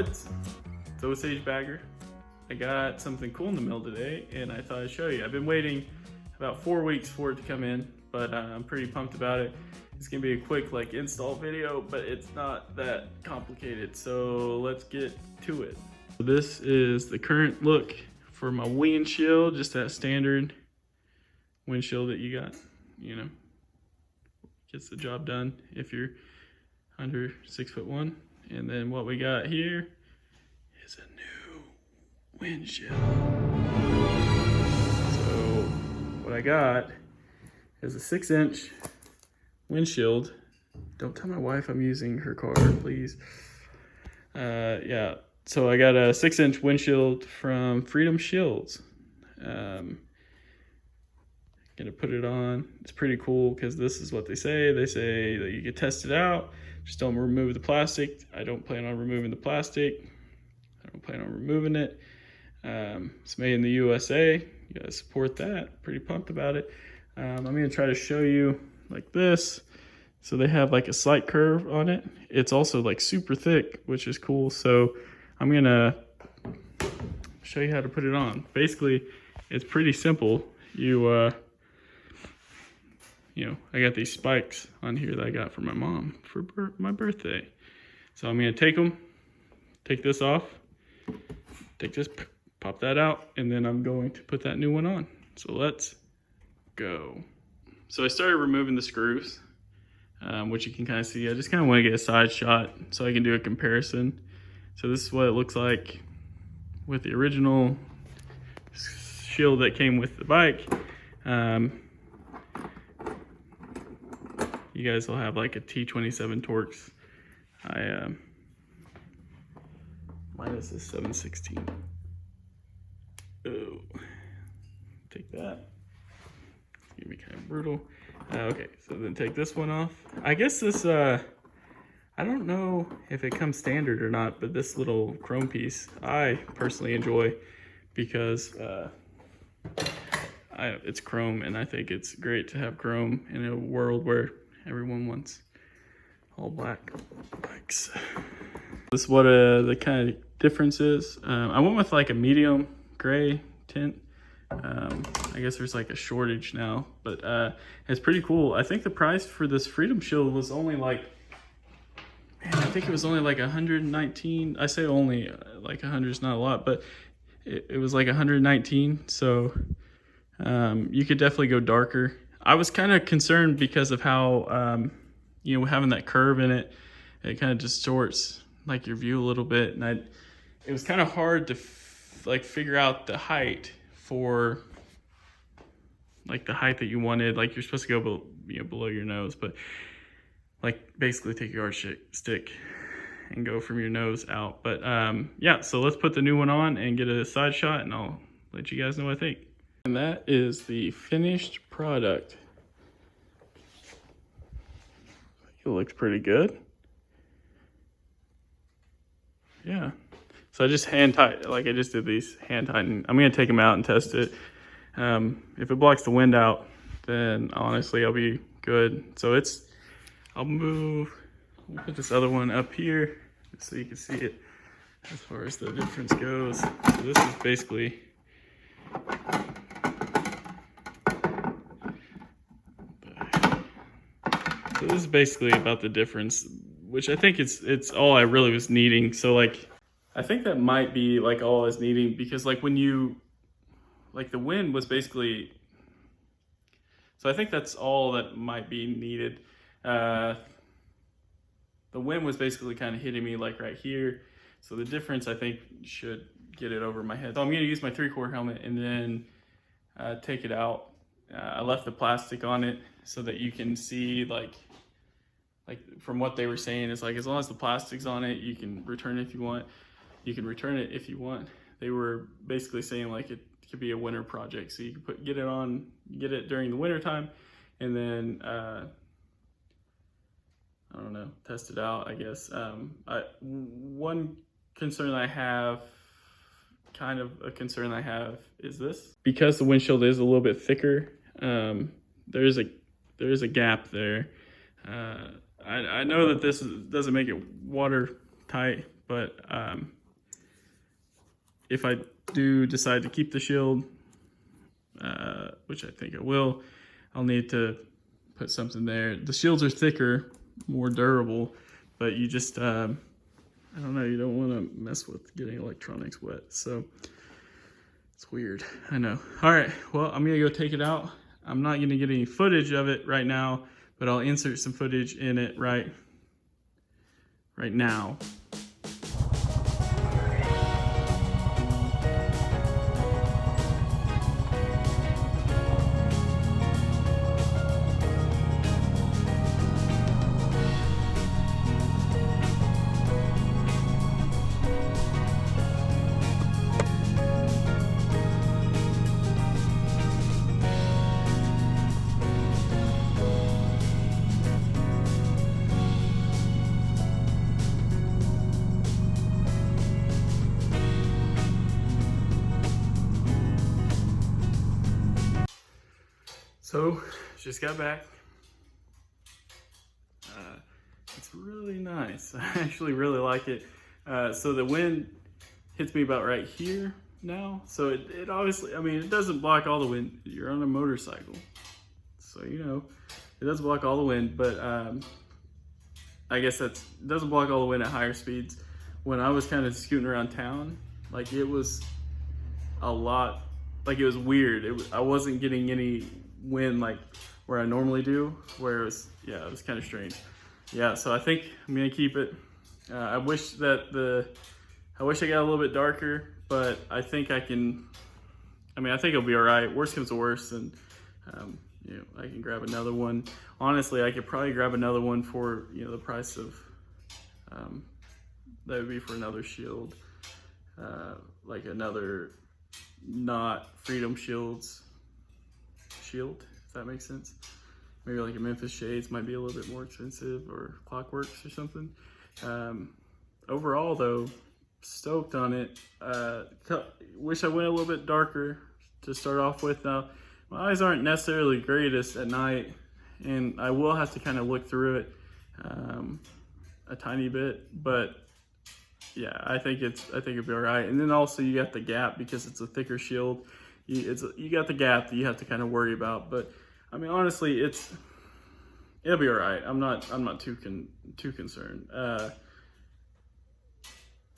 What? It's Osage Bagger. I got something cool in the mail today and I thought I'd show you. I've been waiting about 4 weeks for it to come in, but I'm pretty pumped about it. It's gonna be a quick like install video, but it's not that complicated. So let's get to it. This is the current look for my windshield, just that standard windshield that you got, you know, gets the job done if you're under 6'1". And then what we got here is a new windshield. So what I got is a 6-inch windshield. Don't tell my wife I'm using her car, please. Yeah, so I got a 6-inch windshield from Freedom Shields. Gonna put it on. It's pretty cool because this is what they say. They say that you can test it out. Just don't remove the plastic. I don't plan on removing the plastic. I don't plan on removing it. It's made in the USA. You gotta support that. Pretty pumped about it. I'm gonna try to show you like this. So they have like a slight curve on it. It's also like super thick, which is cool. So I'm gonna show you how to put it on. Basically, it's pretty simple. You know, I got these spikes on here that I got for my mom for my birthday. So I'm gonna take this off, take this, pop that out, and then I'm going to put that new one on. So let's go. So I started removing the screws, which you can kind of see. I just kind of want to get a side shot so I can do a comparison. So this is what it looks like with the original shield that came with the bike. You guys will have like a T27 Torx. Mine is a 716. Oh, take that. It's gonna be kind of brutal. Okay, so then take this one off. I guess this, I don't know if it comes standard or not, but this little chrome piece I personally enjoy because it's chrome, and I think it's great to have chrome in a world where everyone wants all black bikes. This is what the kind of difference is. I went with like a medium gray tint. I guess there's like a shortage now, but it's pretty cool. I think the price for this Freedom Shield was only like, man, I think it was only like 119. I say only, like 100 is not a lot, but it was like 119. So you could definitely go darker. I was kind of concerned because of how, you know, having that curve in it, it kind of distorts like your view a little bit. And it was kind of hard to like figure out the height for like the height that you wanted. Like you're supposed to go below your nose, but like basically take your yardstick and go from your nose out. But yeah, so let's put the new one on and get a side shot, and I'll let you guys know what I think. And that is the finished product. It looks pretty good. Yeah. So I just hand tight, like I just did these hand tighten. I'm gonna take them out and test it. If it blocks the wind out, then honestly I'll be good. So I'll put this other one up here so you can see it as far as the difference goes. So this is basically, about the difference, which I think it's all I really was needing. So like, I think that might be like all I was needing, because like when you, like the wind was basically, so I think that's all that might be needed. The wind was basically kind of hitting me like right here. So the difference I think should get it over my head. So I'm gonna use my 3/4 helmet and then take it out. I left the plastic on it so that you can see like from what they were saying, it's like as long as the plastic's on it, you can return it if you want. You can return it if you want. They were basically saying like it could be a winter project, so you could get it during the winter time, and then I don't know, test it out, I guess. One concern I have, kind of a concern I have, is this. Because the windshield is a little bit thicker, there is a gap there. I know that this doesn't make it watertight, But if I do decide to keep the shield, which I think I will, I'll need to put something there. The shields are thicker, more durable, but you just, I don't know, you don't want to mess with getting electronics wet. So it's weird, I know. All right, well, I'm gonna go take it out. I'm not gonna get any footage of it right now, but I'll insert some footage in it right now. So, just got back. It's really nice. I actually really like it. So the wind hits me about right here now. So it obviously, I mean, it doesn't block all the wind. You're on a motorcycle. So, you know, it doesn't block all the wind, but I guess it doesn't block all the wind at higher speeds. When I was kind of scooting around town, like it was a lot, like it was weird. I wasn't getting any wind like where I normally do, where it was, yeah, it was kind of strange. Yeah, so I think I'm gonna keep it. I wish I got a little bit darker, but I think I can, I mean, I think it'll be all right. Worst comes to worst, and you know, I can grab another one. Honestly, I could probably grab another one for, you know, the price of, that would be for another shield, like another not Freedom Shields shield, if that makes sense. Maybe like a Memphis Shades might be a little bit more expensive, or Clockworks or something. Overall though, stoked on it. Wish I went a little bit darker to start off with. Now, my eyes aren't necessarily greatest at night, and I will have to kind of look through it a tiny bit, but yeah, I think it'll be all right. And then also you got the gap, because it's a thicker shield. You got the gap that you have to kind of worry about, but I mean, honestly, it'll be all right. I'm not too concerned.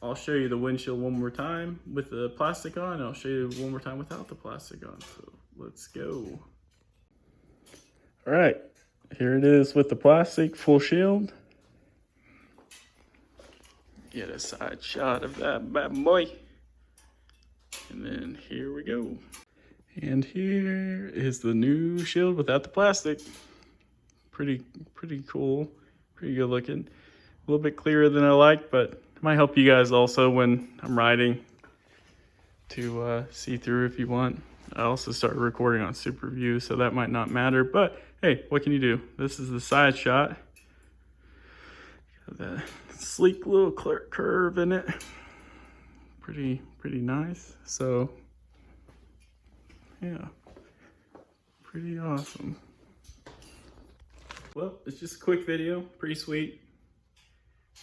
I'll show you the windshield one more time with the plastic on, and I'll show you one more time without the plastic on. So let's go. All right, here it is with the plastic, full shield. Get a side shot of that bad boy. And then here we go. And here is the new shield without the plastic. Pretty cool, pretty good looking. A little bit clearer than I like, but it might help you guys also when I'm riding to see through if you want. I also started recording on Super View, so that might not matter, but hey, what can you do? This is the side shot. Got that sleek little curve in it. Pretty nice. So yeah, pretty awesome. Well, it's just a quick video, pretty sweet.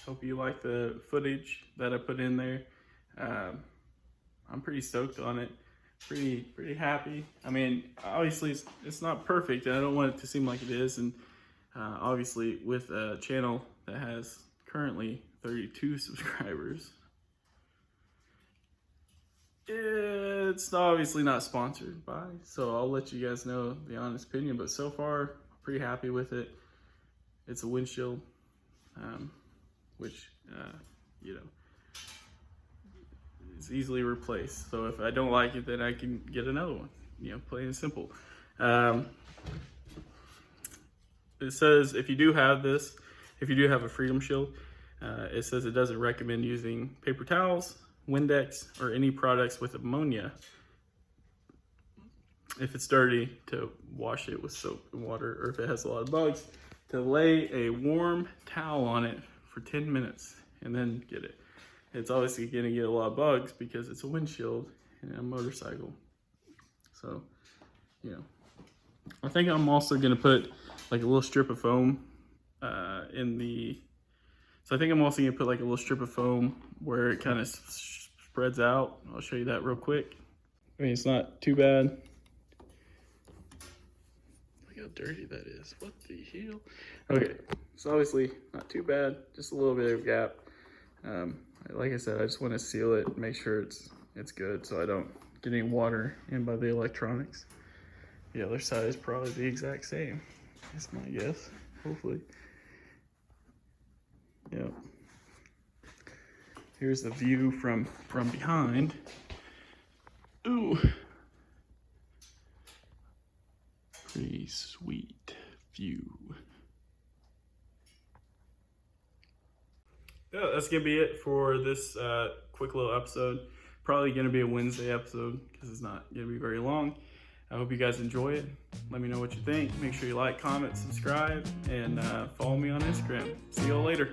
Hope you like the footage that I put in there. I'm pretty stoked on it. Pretty happy. I mean, obviously it's not perfect, and I don't want it to seem like it is. And obviously with a channel that has currently 32 subscribers, it's obviously not sponsored by, so I'll let you guys know the honest opinion. But so far, pretty happy with it. It's a windshield, which you know, is easily replaced. So if I don't like it, then I can get another one. You know, plain and simple. It says if you do have this, if you do have a Freedom Shield, it says it doesn't recommend using paper towels, Windex, or any products with ammonia if it's dirty, to wash it with soap and water, or if it has a lot of bugs, to lay a warm towel on it for 10 minutes and then get it. It's obviously going to get a lot of bugs because it's a windshield and a motorcycle. So, you know, I think I'm also going to put like a little strip of foam in the So I think I'm also gonna put like a little strip of foam where it kind of spreads out. I'll show you that real quick. I mean, it's not too bad. Look how dirty that is. What the hell? Okay, so obviously not too bad, just a little bit of gap. Like I said, I just want to seal it, make sure it's good so I don't get any water in by the electronics. The other side is probably the exact same. That's my guess, hopefully. Yep. Here's the view from behind. Ooh. Pretty sweet view. Yeah, that's gonna be it for this quick little episode. Probably gonna be a Wednesday episode because it's not gonna be very long. I hope you guys enjoy it. Let me know what you think. Make sure you like, comment, subscribe, and follow me on Instagram. See y'all later.